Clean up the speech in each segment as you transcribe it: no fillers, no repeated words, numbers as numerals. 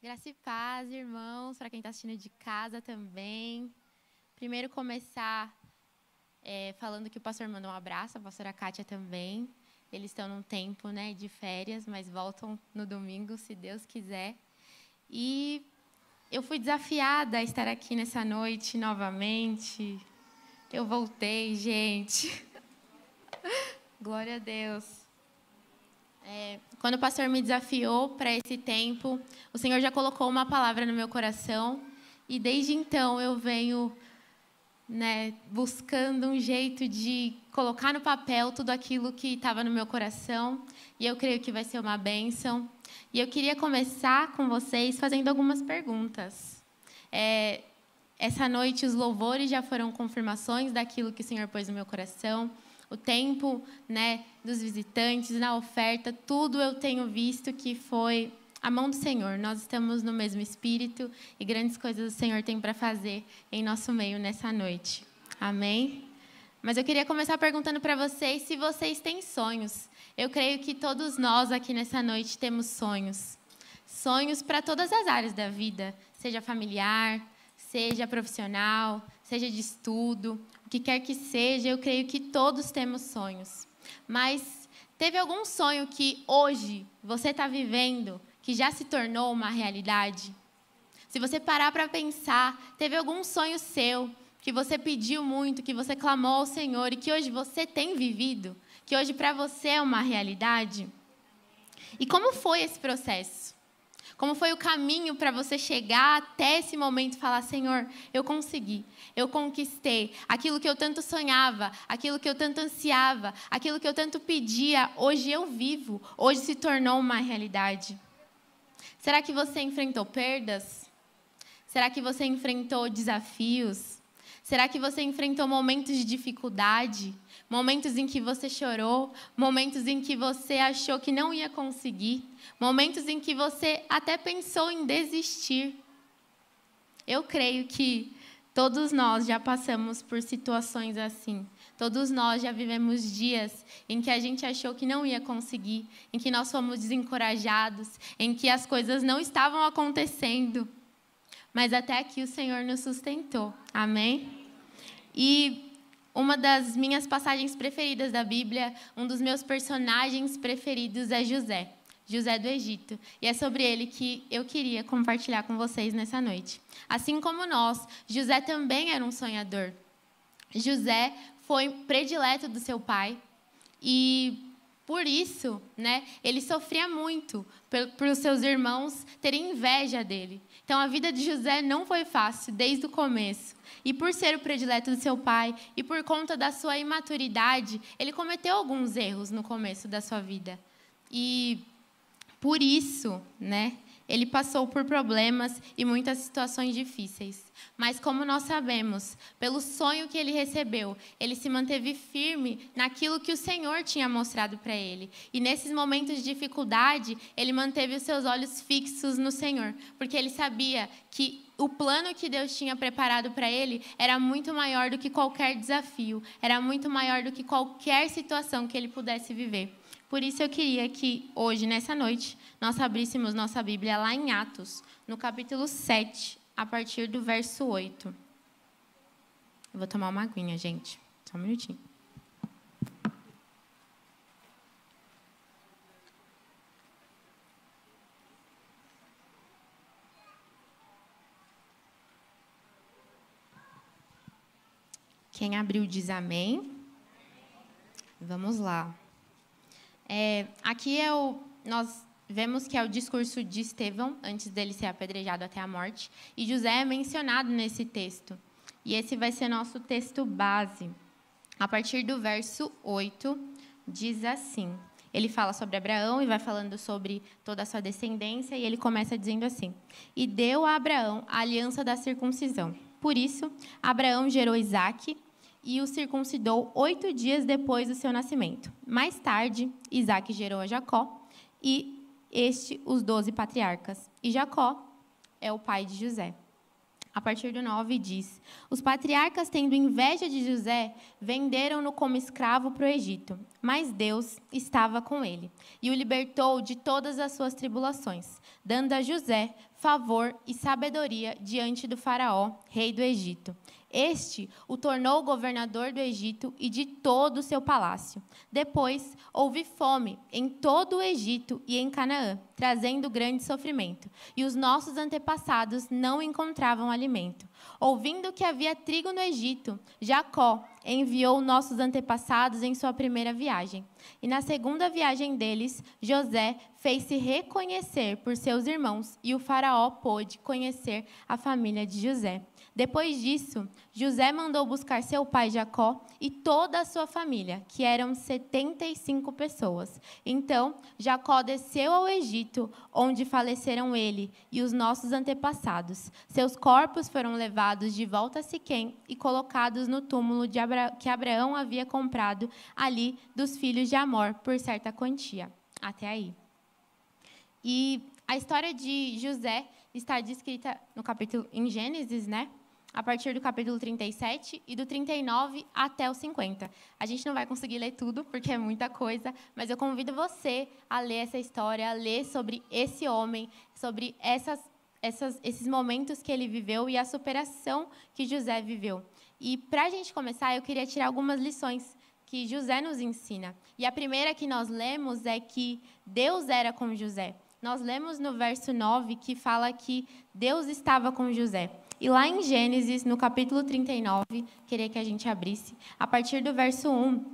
Graça e paz, irmãos, para quem está assistindo de casa também. Primeiro começar falando que o pastor mandou um abraço, a pastora Kátia também. Eles estão num tempo, de férias, mas voltam no domingo, se Deus quiser. E eu fui desafiada a estar aqui nessa noite novamente. Eu voltei, gente. Glória a Deus. Quando o pastor me desafiou para esse tempo, o Senhor já colocou uma palavra no meu coração. E desde então eu venho buscando um jeito de colocar no papel tudo aquilo que estava no meu coração. E eu creio que vai ser uma bênção. E eu queria começar com vocês fazendo algumas perguntas. Essa noite os louvores já foram confirmações daquilo que o Senhor pôs no meu coração. O tempo, dos visitantes, na oferta, tudo eu tenho visto que foi a mão do Senhor. Nós estamos no mesmo espírito e grandes coisas o Senhor tem para fazer em nosso meio nessa noite. Amém? Mas eu queria começar perguntando para vocês se vocês têm sonhos. Eu creio que todos nós aqui nessa noite temos sonhos. Sonhos para todas as áreas da vida, seja familiar, seja profissional, seja de estudo, o que quer que seja, eu creio que todos temos sonhos. Mas teve algum sonho que hoje você está vivendo que já se tornou uma realidade? Se você parar para pensar, teve algum sonho seu que você pediu muito, que você clamou ao Senhor e que hoje você tem vivido? Que hoje para você é uma realidade? E como foi esse processo? Como foi o caminho para você chegar até esse momento e falar: Senhor, eu consegui, eu conquistei aquilo que eu tanto sonhava, aquilo que eu tanto ansiava, aquilo que eu tanto pedia, hoje eu vivo, hoje se tornou uma realidade. Será que você enfrentou perdas? Será que você enfrentou desafios? Será que você enfrentou momentos de dificuldade? Momentos em que você chorou? Momentos em que você achou que não ia conseguir? Momentos em que você até pensou em desistir? Eu creio que todos nós já passamos por situações assim. Todos nós já vivemos dias em que a gente achou que não ia conseguir, em que nós fomos desencorajados, em que as coisas não estavam acontecendo. Mas até aqui o Senhor nos sustentou. Amém? E uma das minhas passagens preferidas da Bíblia, um dos meus personagens preferidos é José. José do Egito. E é sobre ele que eu queria compartilhar com vocês nessa noite. Assim como nós, José também era um sonhador. José foi predileto do seu pai e por isso, ele sofria muito por os seus irmãos terem inveja dele. Então, a vida de José não foi fácil desde o começo. E por ser o predileto do seu pai e por conta da sua imaturidade, ele cometeu alguns erros no começo da sua vida. E por isso, ele passou por problemas e muitas situações difíceis. Mas como nós sabemos, pelo sonho que ele recebeu, ele se manteve firme naquilo que o Senhor tinha mostrado para ele. E nesses momentos de dificuldade, ele manteve os seus olhos fixos no Senhor, porque ele sabia que o plano que Deus tinha preparado para ele era muito maior do que qualquer desafio, era muito maior do que qualquer situação que ele pudesse viver. Por isso eu queria que hoje, nessa noite, nós abríssemos nossa Bíblia lá em Atos, no capítulo 7, a partir do verso 8. Eu vou tomar uma aguinha, gente. Só um minutinho. Quem abriu diz amém. Vamos lá. Aqui nós vemos que é o discurso de Estevão, antes dele ser apedrejado até a morte. E José é mencionado nesse texto. E esse vai ser nosso texto base. A partir do verso 8, diz assim. Ele fala sobre Abraão e vai falando sobre toda a sua descendência. E ele começa dizendo assim: E deu a Abraão a aliança da circuncisão. Por isso, Abraão gerou Isaque e o circuncidou 8 dias depois do seu nascimento. Mais tarde, Isaque gerou a Jacó e os 12 patriarcas. E Jacó é o pai de José. a partir do 9, diz: Os patriarcas, tendo inveja de José, venderam-no como escravo para o Egito. Mas Deus estava com ele e o libertou de todas as suas tribulações, dando a José favor e sabedoria diante do faraó, rei do Egito. Este o tornou governador do Egito e de todo o seu palácio. Depois houve fome em todo o Egito e em Canaã, trazendo grande sofrimento, e os nossos antepassados não encontravam alimento. Ouvindo que havia trigo no Egito, Jacó enviou nossos antepassados em sua primeira viagem. E na segunda viagem deles, José fez-se reconhecer por seus irmãos, e o faraó pôde conhecer a família de José. Depois disso, José mandou buscar seu pai Jacó e toda a sua família, que eram 75 pessoas. Então, Jacó desceu ao Egito, onde faleceram ele e os nossos antepassados. Seus corpos foram levados de volta a Siquém e colocados no túmulo que Abraão havia comprado ali dos filhos de Amor por certa quantia. Até aí. E a história de José está descrita no capítulo em Gênesis, né? A partir do capítulo 37 e do 39 até o 50. A gente não vai conseguir ler tudo, porque é muita coisa, mas eu convido você a ler essa história, a ler sobre esse homem, sobre esses momentos que ele viveu e a superação que José viveu. E, para a gente começar, eu queria tirar algumas lições que José nos ensina. E a primeira que nós lemos é que Deus era com José. Nós lemos no verso 9 que fala que Deus estava com José. E lá em Gênesis, no capítulo 39, queria que a gente abrisse, a partir do verso 1,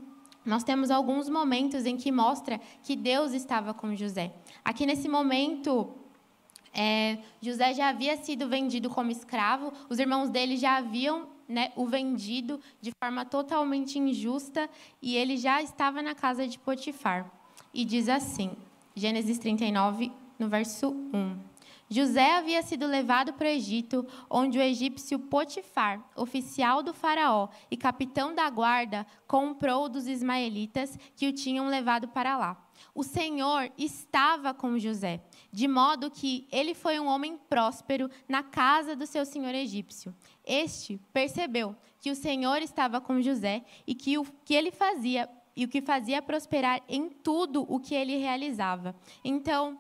nós temos alguns momentos em que mostra que Deus estava com José. Aqui nesse momento, José já havia sido vendido como escravo, os irmãos dele já haviam o vendido de forma totalmente injusta, e ele já estava na casa de Potifar. E diz assim, Gênesis 39, no verso 1. José havia sido levado para o Egito, onde o egípcio Potifar, oficial do faraó e capitão da guarda, comprou dos ismaelitas que o tinham levado para lá. O Senhor estava com José, de modo que ele foi um homem próspero na casa do seu senhor egípcio. Este percebeu que o Senhor estava com José e que o que ele fazia e o que fazia prosperar em tudo o que ele realizava. Então,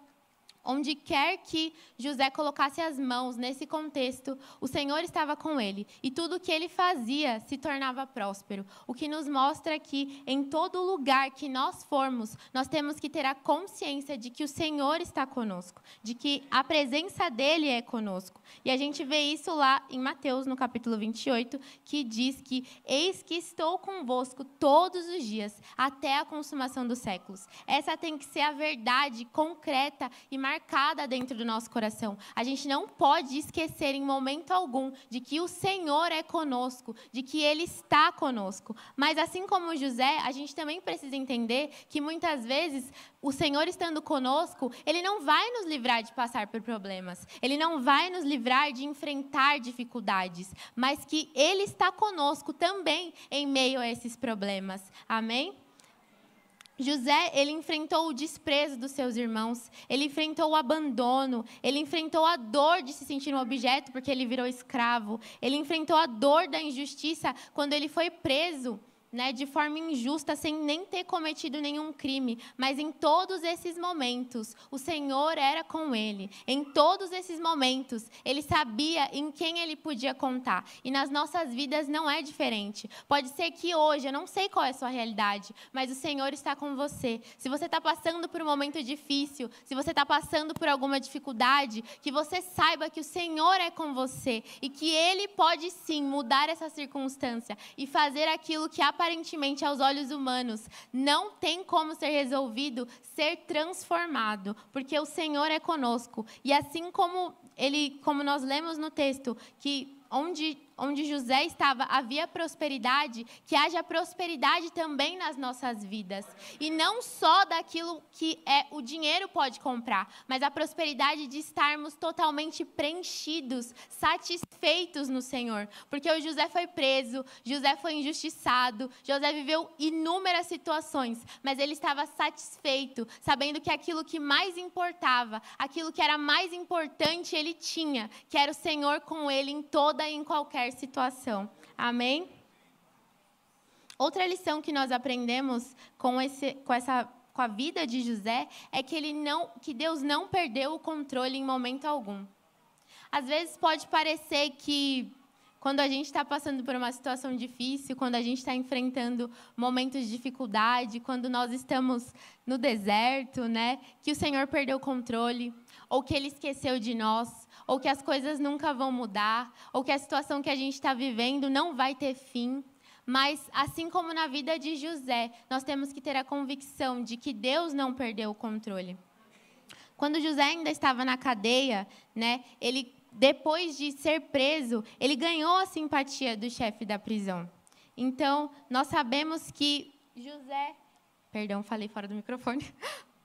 onde quer que José colocasse as mãos nesse contexto, o Senhor estava com ele. E tudo o que ele fazia se tornava próspero. O que nos mostra que em todo lugar que nós formos, nós temos que ter a consciência de que o Senhor está conosco. De que a presença dele é conosco. E a gente vê isso lá em Mateus, no capítulo 28, que diz que eis que estou convosco todos os dias, até a consumação dos séculos. Essa tem que ser a verdade concreta e marcada dentro do nosso coração. A gente não pode esquecer em momento algum de que o Senhor é conosco, de que Ele está conosco. Mas assim como José, a gente também precisa entender que muitas vezes o Senhor estando conosco, Ele não vai nos livrar de passar por problemas. Ele não vai nos livrar de enfrentar dificuldades, mas que Ele está conosco também em meio a esses problemas. Amém? José, ele enfrentou o desprezo dos seus irmãos, ele enfrentou o abandono, ele enfrentou a dor de se sentir um objeto porque ele virou escravo, ele enfrentou a dor da injustiça quando ele foi preso, de forma injusta, sem nem ter cometido nenhum crime. Mas em todos esses momentos, o Senhor era com ele. Em todos esses momentos, ele sabia em quem ele podia contar. E nas nossas vidas não é diferente. Pode ser que hoje, eu não sei qual é a sua realidade, mas o Senhor está com você. Se você está passando por um momento difícil, se você está passando por alguma dificuldade, que você saiba que o Senhor é com você e que Ele pode sim mudar essa circunstância e fazer aquilo que aparentemente aos olhos humanos não tem como ser resolvido, ser transformado, porque o Senhor é conosco. E assim como nós lemos no texto, que onde José estava havia prosperidade, que haja prosperidade também nas nossas vidas. E não só daquilo que o dinheiro pode comprar, mas a prosperidade de estarmos totalmente preenchidos, satisfeitos no Senhor. Porque o José foi preso, José foi injustiçado, José viveu inúmeras situações, mas ele estava satisfeito, sabendo que aquilo que mais importava, aquilo que era mais importante ele tinha, que era o Senhor com ele em toda e em qualquer situação. Amém? Outra lição que nós aprendemos com a vida de José é que Deus não perdeu o controle em momento algum. Às vezes pode parecer que quando a gente está passando por uma situação difícil, quando a gente está enfrentando momentos de dificuldade, quando nós estamos no deserto, né, que o Senhor perdeu o controle, ou que Ele esqueceu de nós, ou que as coisas nunca vão mudar, ou que a situação que a gente está vivendo não vai ter fim. Mas, assim como na vida de José, nós temos que ter a convicção de que Deus não perdeu o controle. Quando José ainda estava na cadeia, né, depois de ser preso, ele ganhou a simpatia do chefe da prisão. Então, nós sabemos que José... Perdão, falei fora do microfone.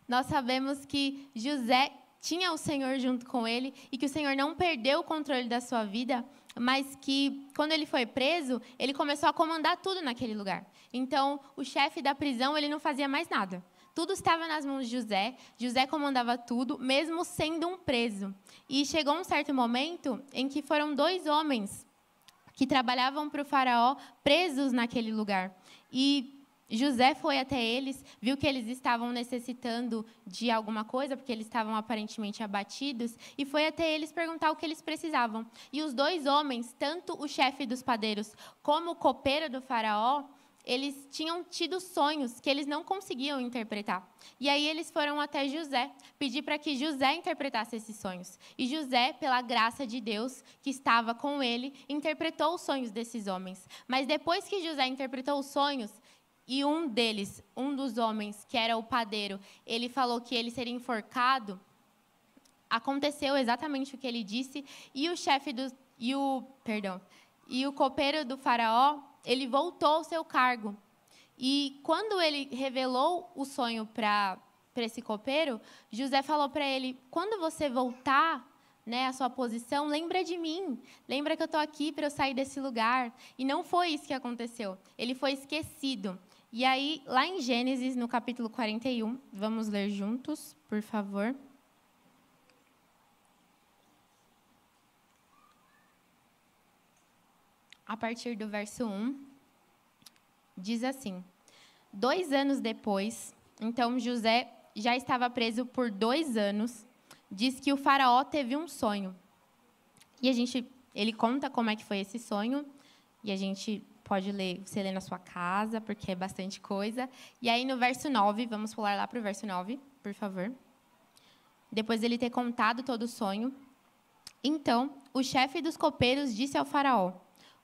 Nós sabemos que José tinha o Senhor junto com ele e que o Senhor não perdeu o controle da sua vida, mas que, quando ele foi preso, ele começou a comandar tudo naquele lugar. Então, o chefe da prisão, ele não fazia mais nada. Tudo estava nas mãos de José. José comandava tudo, mesmo sendo um preso. E chegou um certo momento em que foram 2 homens que trabalhavam para o faraó presos naquele lugar. E José foi até eles, viu que eles estavam necessitando de alguma coisa, porque eles estavam aparentemente abatidos, e foi até eles perguntar o que eles precisavam. E os 2 homens, tanto o chefe dos padeiros como o copeiro do faraó, eles tinham tido sonhos que eles não conseguiam interpretar. E aí eles foram até José, pedir para que José interpretasse esses sonhos. E José, pela graça de Deus, que estava com ele, interpretou os sonhos desses homens. Mas depois que José interpretou os sonhos, e um dos homens, que era o padeiro, ele falou que ele seria enforcado, aconteceu exatamente o que ele disse, e o copeiro do faraó, ele voltou ao seu cargo. E quando ele revelou o sonho para esse copeiro, José falou para ele: quando você voltar, né, à sua posição, lembra de mim. Lembra que eu estou aqui para eu sair desse lugar. E não foi isso que aconteceu. Ele foi esquecido. E aí, lá em Gênesis, no capítulo 41, vamos ler juntos, por favor. A partir do verso 1, diz assim: 2 anos depois, então José já estava preso por 2 anos, diz que o faraó teve um sonho. E ele conta como é que foi esse sonho, e a gente pode ler, você lê na sua casa, porque é bastante coisa. E aí, no verso 9, vamos pular lá para o verso 9, por favor. Depois dele ter contado todo o sonho, então, o chefe dos copeiros disse ao faraó: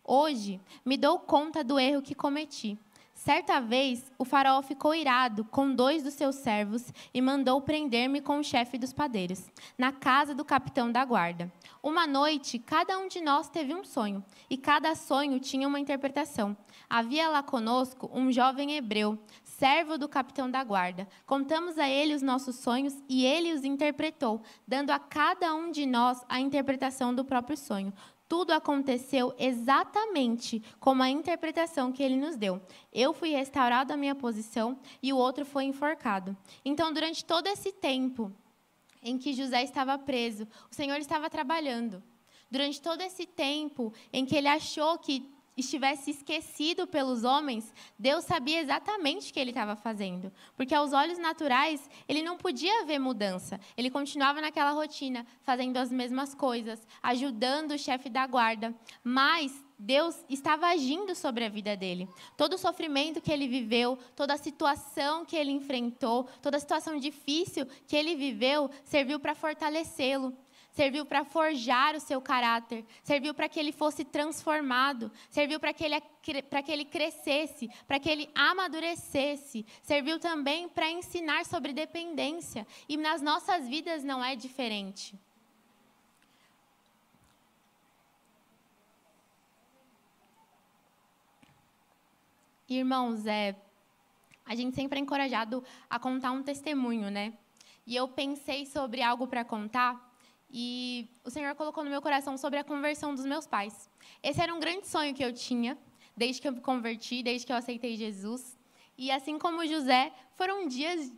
hoje me dou conta do erro que cometi. Certa vez, o faraó ficou irado com 2 dos seus servos e mandou prender-me com o chefe dos padeiros, na casa do capitão da guarda. Uma noite, cada um de nós teve um sonho, e cada sonho tinha uma interpretação. Havia lá conosco um jovem hebreu, servo do capitão da guarda. Contamos a ele os nossos sonhos e ele os interpretou, dando a cada um de nós a interpretação do próprio sonho. Tudo aconteceu exatamente como a interpretação que ele nos deu. Eu fui restaurado à minha posição e o outro foi enforcado. Então, durante todo esse tempo em que José estava preso, o Senhor estava trabalhando. Durante todo esse tempo em que ele achou que estivesse esquecido pelos homens, Deus sabia exatamente o que ele estava fazendo. Porque aos olhos naturais, ele não podia ver mudança. Ele continuava naquela rotina, fazendo as mesmas coisas, ajudando o chefe da guarda. Mas Deus estava agindo sobre a vida dele. Todo o sofrimento que ele viveu, toda a situação que ele enfrentou, toda a situação difícil que ele viveu, serviu para fortalecê-lo. Serviu para forjar o seu caráter, serviu para que ele fosse transformado, serviu para que ele crescesse, para que ele amadurecesse, serviu também para ensinar sobre dependência. E nas nossas vidas não é diferente. Irmãos, a gente sempre é encorajado a contar um testemunho, né? E eu pensei sobre algo para contar e o Senhor colocou no meu coração sobre a conversão dos meus pais. Esse era um grande sonho que eu tinha, desde que eu me converti, desde que eu aceitei Jesus. E assim como José, foram dias,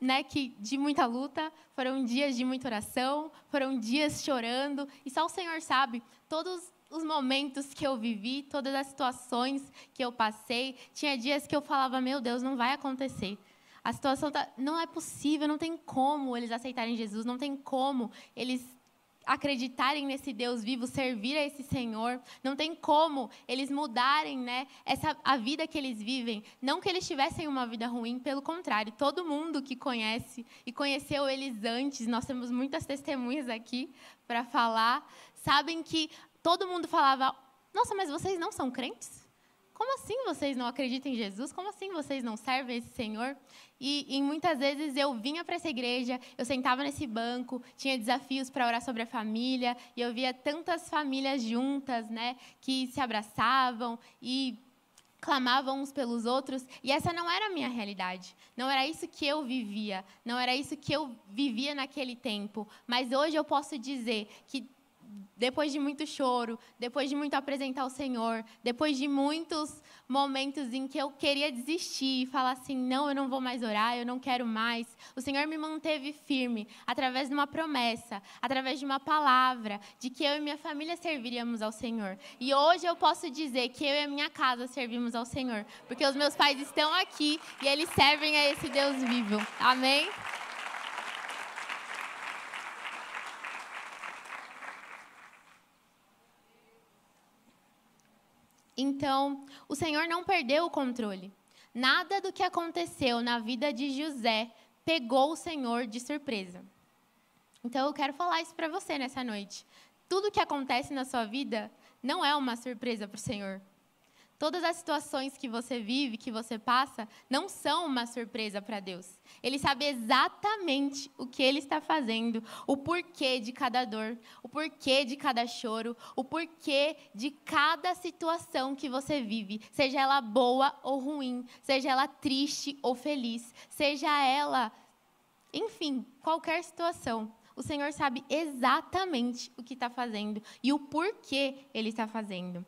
né, de muita luta, foram dias de muita oração, foram dias chorando. E só o Senhor sabe todos os momentos que eu vivi, todas as situações que eu passei. Tinha dias que eu falava, meu Deus, não vai acontecer. A situação não é possível, não tem como eles aceitarem Jesus, não tem como eles acreditarem nesse Deus vivo, servir a esse Senhor. Não tem como eles mudarem, né, a vida que eles vivem. Não que eles tivessem uma vida ruim, pelo contrário. Todo mundo que conhece e conheceu eles antes, nós temos muitas testemunhas aqui para falar, sabem que todo mundo falava, nossa, mas vocês não são crentes? Como assim vocês não acreditam em Jesus? Como assim vocês não servem esse Senhor? E muitas vezes eu vinha para essa igreja, eu sentava nesse banco, tinha desafios para orar sobre a família, e eu via tantas famílias juntas, né, que se abraçavam e clamavam uns pelos outros, e essa não era a minha realidade. Não era isso que eu vivia, não era isso que eu vivia naquele tempo. Mas hoje eu posso dizer que depois de muito choro, depois de muito apresentar ao Senhor, depois de muitos momentos em que eu queria desistir e falar assim, não, eu não vou mais orar, eu não quero mais, o Senhor me manteve firme através de uma promessa, através de uma palavra, de que eu e minha família serviríamos ao Senhor. E hoje eu posso dizer que eu e a minha casa servimos ao Senhor, porque os meus pais estão aqui e eles servem a esse Deus vivo. Amém? Então, o Senhor não perdeu o controle. Nada do que aconteceu na vida de José pegou o Senhor de surpresa. Então, eu quero falar isso para você nessa noite. Tudo que acontece na sua vida não é uma surpresa para o Senhor. Todas as situações que você vive, que você passa, não são uma surpresa para Deus. Ele sabe exatamente o que Ele está fazendo, o porquê de cada dor, o porquê de cada choro, o porquê de cada situação que você vive, seja ela boa ou ruim, seja ela triste ou feliz, seja ela, enfim, qualquer situação. O Senhor sabe exatamente o que está fazendo e o porquê Ele está fazendo.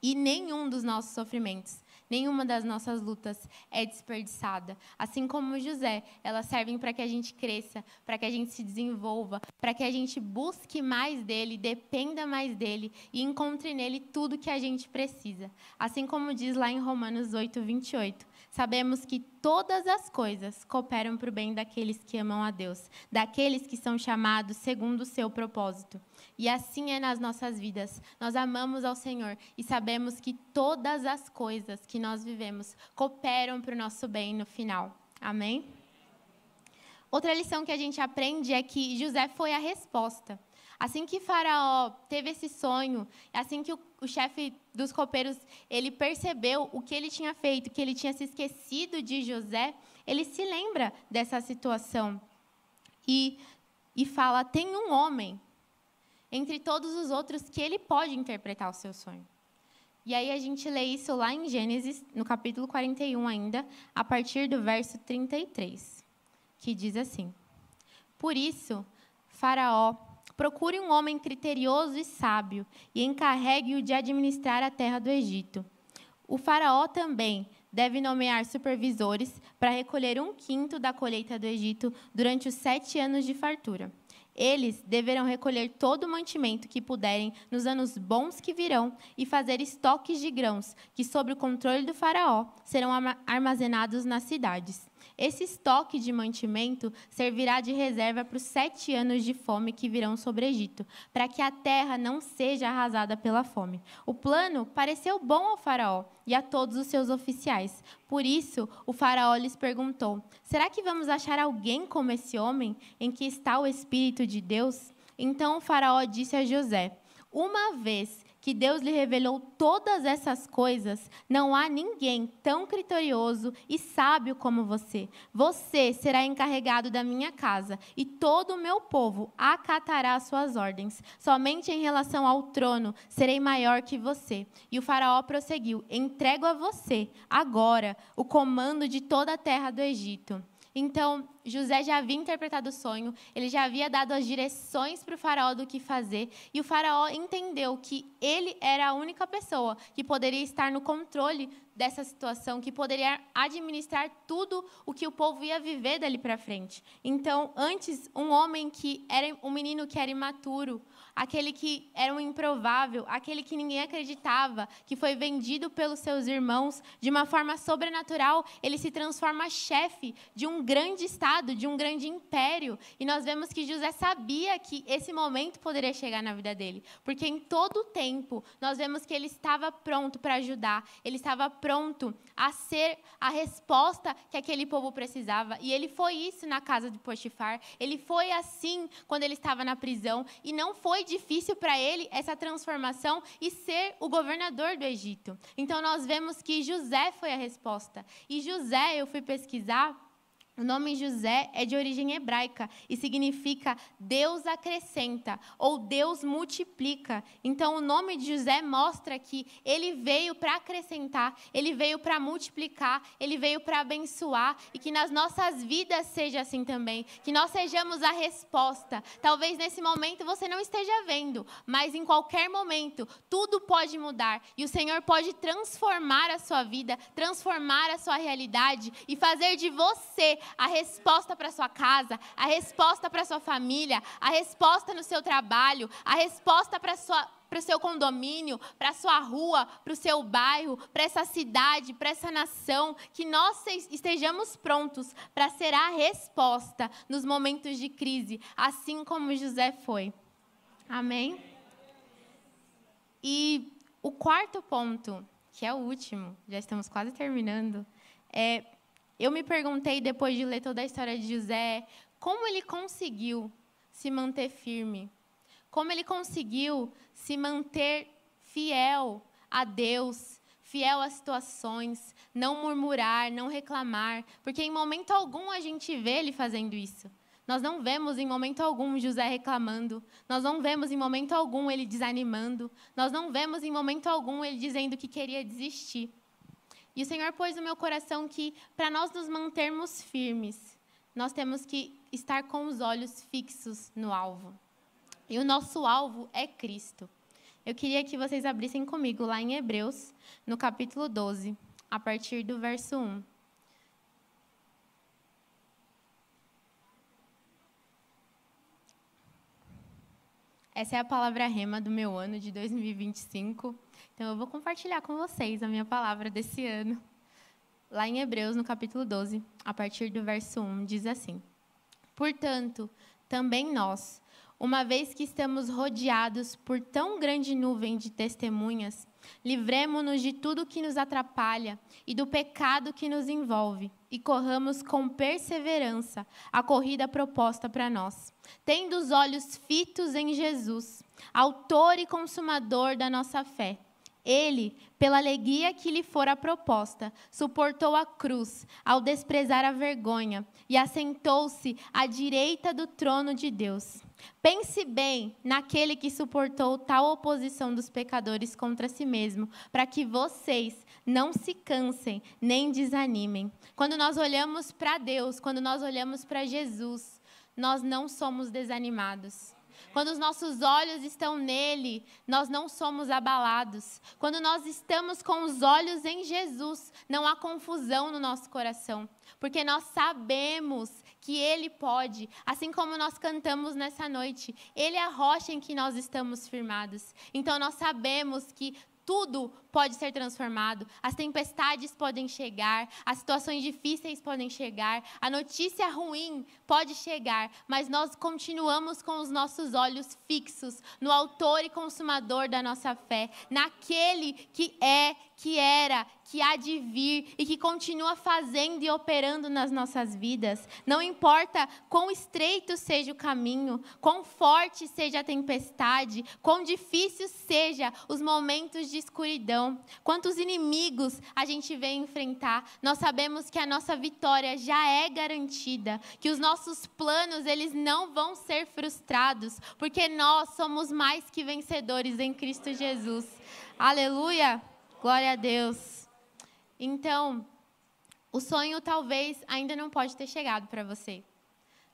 E nenhum dos nossos sofrimentos, nenhuma das nossas lutas é desperdiçada. Assim como José, elas servem para que a gente cresça, para que a gente se desenvolva, para que a gente busque mais dele, dependa mais dele e encontre nele tudo que a gente precisa. Assim como diz lá em Romanos 8:28, sabemos que todas as coisas cooperam para o bem daqueles que amam a Deus, daqueles que são chamados segundo o seu propósito. E assim é nas nossas vidas. Nós amamos ao Senhor e sabemos que todas as coisas que nós vivemos cooperam para o nosso bem no final. Amém? Outra lição que a gente aprende é que José foi a resposta. Assim que Faraó teve esse sonho, assim que o chefe dos copeiros ele percebeu o que ele tinha feito, que ele tinha se esquecido de José, ele se lembra dessa situação e fala, tem um homem entre todos os outros que ele pode interpretar o seu sonho. E aí a gente lê isso lá em Gênesis, no capítulo 41 ainda, a partir do verso 33, que diz assim, por isso, Faraó, procure um homem criterioso e sábio e encarregue-o de administrar a terra do Egito. O faraó também deve nomear supervisores para recolher 1/5 da colheita do Egito durante os 7 anos de fartura. Eles deverão recolher todo o mantimento que puderem nos anos bons que virão e fazer estoques de grãos que, sob o controle do faraó, serão armazenados nas cidades. Esse estoque de mantimento servirá de reserva para os 7 anos de fome que virão sobre o Egito, para que a terra não seja arrasada pela fome. O plano pareceu bom ao faraó e a todos os seus oficiais. Por isso, o faraó lhes perguntou, será que vamos achar alguém como esse homem, em que está o Espírito de Deus? Então o faraó disse a José, uma vez que Deus lhe revelou todas essas coisas, não há ninguém tão criterioso e sábio como você. Você será encarregado da minha casa, e todo o meu povo acatará as suas ordens. Somente em relação ao trono serei maior que você. E o faraó prosseguiu: entrego a você, agora, o comando de toda a terra do Egito. Então, José já havia interpretado o sonho, ele já havia dado as direções para o faraó do que fazer, e o faraó entendeu que ele era a única pessoa que poderia estar no controle dessa situação, que poderia administrar tudo o que o povo ia viver dali para frente. Então, antes, um homem que era um menino que era imaturo, aquele que era um improvável, aquele que ninguém acreditava, que foi vendido pelos seus irmãos, de uma forma sobrenatural, ele se transforma chefe de um grande estado, de um grande império. E nós vemos que José sabia que esse momento poderia chegar na vida dele, porque em todo o tempo nós vemos que ele estava pronto para ajudar, ele estava pronto a ser a resposta que aquele povo precisava. E ele foi isso na casa de Potifar, ele foi assim quando ele estava na prisão, e não foi difícil para ele essa transformação e ser o governador do Egito. Então nós vemos que José foi a resposta. E José, eu fui pesquisar, o nome José é de origem hebraica e significa Deus acrescenta ou Deus multiplica. Então, o nome de José mostra que ele veio para acrescentar, ele veio para multiplicar, ele veio para abençoar, e que nas nossas vidas seja assim também, que nós sejamos a resposta. Talvez nesse momento você não esteja vendo, mas em qualquer momento tudo pode mudar e o Senhor pode transformar a sua vida, transformar a sua realidade e fazer de você a resposta para sua casa, a resposta para sua família, a resposta no seu trabalho, a resposta para o seu condomínio, para a sua rua, para o seu bairro, para essa cidade, para essa nação, que nós estejamos prontos para ser a resposta nos momentos de crise, assim como José foi. Amém? E o quarto ponto, que é o último, já estamos quase terminando, eu me perguntei, depois de ler toda a história de José, como ele conseguiu se manter firme, como ele conseguiu se manter fiel a Deus, fiel às situações, não murmurar, não reclamar, porque em momento algum a gente vê ele fazendo isso. Nós não vemos em momento algum José reclamando, nós não vemos em momento algum ele desanimando, nós não vemos em momento algum ele dizendo que queria desistir. E o Senhor pôs no meu coração que, para nós nos mantermos firmes, nós temos que estar com os olhos fixos no alvo. E o nosso alvo é Cristo. Eu queria que vocês abrissem comigo lá em Hebreus, no capítulo 12, a partir do verso 1. Essa é a palavra rema do meu ano de 2025. Então, eu vou compartilhar com vocês a minha palavra desse ano. Lá em Hebreus, no capítulo 12, a partir do verso 1, diz assim: portanto, também nós, uma vez que estamos rodeados por tão grande nuvem de testemunhas, livremo-nos de tudo que nos atrapalha e do pecado que nos envolve, e corramos com perseverança a corrida proposta para nós, tendo os olhos fitos em Jesus, autor e consumador da nossa fé. Ele, pela alegria que lhe fora proposta, suportou a cruz, ao desprezar a vergonha, e assentou-se à direita do trono de Deus. Pense bem naquele que suportou tal oposição dos pecadores contra si mesmo, para que vocês não se cansem nem desanimem. Quando nós olhamos para Deus, quando nós olhamos para Jesus, nós não somos desanimados. Quando os nossos olhos estão nele, nós não somos abalados. Quando nós estamos com os olhos em Jesus, não há confusão no nosso coração, porque nós sabemos que Ele pode, assim como nós cantamos nessa noite, Ele é a rocha em que nós estamos firmados. Então nós sabemos que tudo pode ser transformado, as tempestades podem chegar, as situações difíceis podem chegar, a notícia ruim pode chegar, mas nós continuamos com os nossos olhos fixos no autor e consumador da nossa fé, naquele que é que era, que há de vir e que continua fazendo e operando nas nossas vidas. Não importa quão estreito seja o caminho, quão forte seja a tempestade, quão difícil seja os momentos de escuridão, quantos inimigos a gente vem enfrentar, nós sabemos que a nossa vitória já é garantida, que os nossos planos, eles não vão ser frustrados, porque nós somos mais que vencedores em Cristo Jesus. Aleluia! Glória a Deus. Então, o sonho talvez ainda não pode ter chegado para você.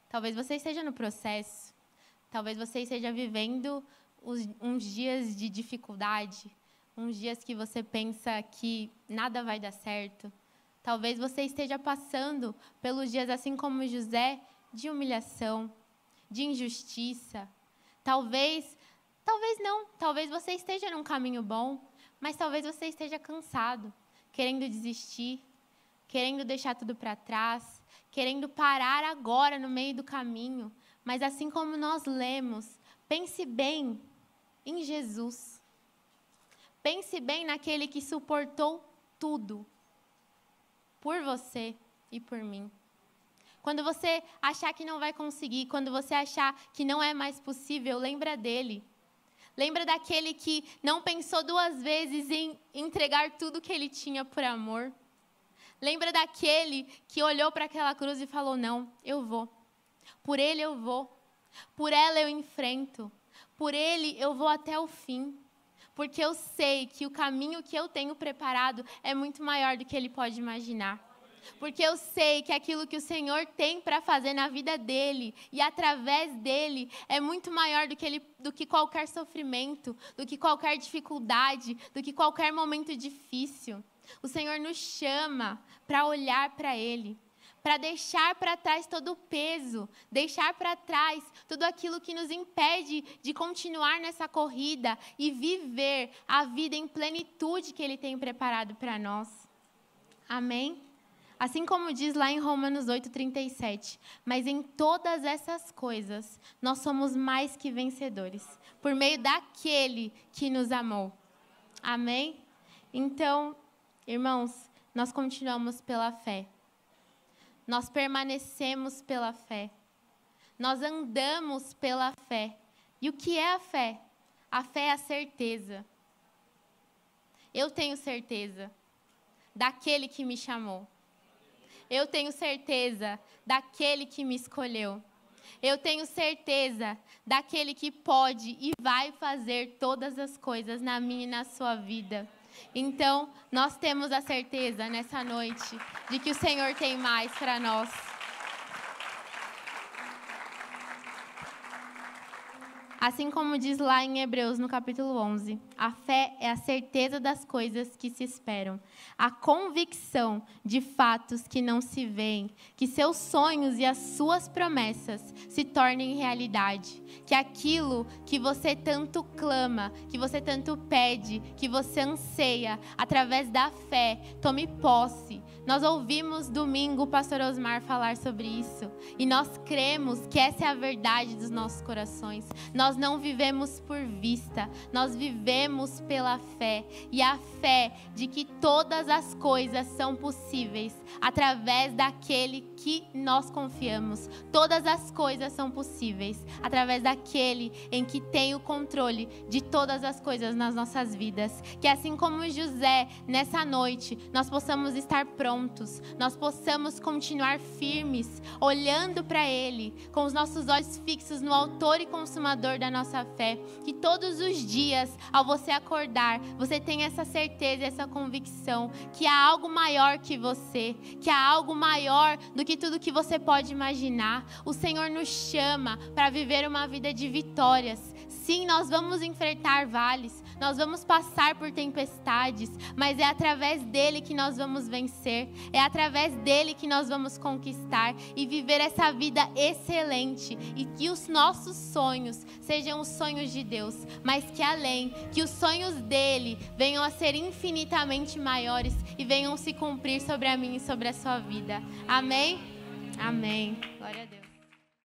Talvez você esteja no processo. Talvez você esteja vivendo uns dias de dificuldade, uns dias que você pensa que nada vai dar certo. Talvez você esteja passando pelos dias, assim como José, de humilhação, de injustiça. Talvez não. Talvez você esteja num caminho bom, mas talvez você esteja cansado, querendo desistir, querendo deixar tudo para trás, querendo parar agora no meio do caminho. Mas assim como nós lemos, pense bem em Jesus. Pense bem naquele que suportou tudo por você e por mim. Quando você achar que não vai conseguir, quando você achar que não é mais possível, lembra dele. Lembra daquele que não pensou duas vezes em entregar tudo que ele tinha por amor. Lembra daquele que olhou para aquela cruz e falou, não, eu vou. Por ele eu vou. Por ela eu enfrento. Por ele eu vou até o fim. Porque eu sei que o caminho que eu tenho preparado é muito maior do que ele pode imaginar. Porque eu sei que aquilo que o Senhor tem para fazer na vida dele e através dele é muito maior do que qualquer sofrimento, do que qualquer dificuldade, do que qualquer momento difícil. O Senhor nos chama para olhar para ele, para deixar para trás todo o peso, deixar para trás tudo aquilo que nos impede de continuar nessa corrida e viver a vida em plenitude que ele tem preparado para nós. Amém? Assim como diz lá em Romanos 8:37, mas em todas essas coisas nós somos mais que vencedores, por meio daquele que nos amou. Amém? Então, irmãos, nós continuamos pela fé. Nós permanecemos pela fé. Nós andamos pela fé. E o que é a fé? A fé é a certeza. Eu tenho certeza daquele que me chamou. Eu tenho certeza daquele que me escolheu. Eu tenho certeza daquele que pode e vai fazer todas as coisas na minha e na sua vida. Então, nós temos a certeza nessa noite de que o Senhor tem mais para nós. Assim como diz lá em Hebreus, no capítulo 11, a fé é a certeza das coisas que se esperam, a convicção de fatos que não se veem, que seus sonhos e as suas promessas se tornem realidade, que aquilo que você tanto clama, que você tanto pede, que você anseia, através da fé, tome posse. Nós ouvimos domingo o pastor Osmar falar sobre isso, e nós cremos que essa é a verdade dos nossos corações. Nós não vivemos por vista, nós vivemos pela fé. E a fé de que todas as coisas são possíveis através daquele que nós confiamos. Todas as coisas são possíveis através daquele em que tem o controle de todas as coisas nas nossas vidas. Que assim como José, nessa noite, nós possamos estar prontos, nós possamos continuar firmes, olhando para ele, com os nossos olhos fixos no autor e consumador da nossa fé. Que todos os dias, ao você acordar, você tenha essa certeza, essa convicção que há algo maior que você, que há algo maior do que tudo que você pode imaginar. O Senhor nos chama para viver uma vida de vitórias. Sim, nós vamos enfrentar vales, nós vamos passar por tempestades, mas é através dele que nós vamos vencer, é através dele que nós vamos conquistar e viver essa vida excelente, e que os nossos sonhos sejam os sonhos de Deus, mas que além, que os sonhos dele venham a ser infinitamente maiores e venham se cumprir sobre a mim e sobre a sua vida. Amém? Amém. Glória a Deus.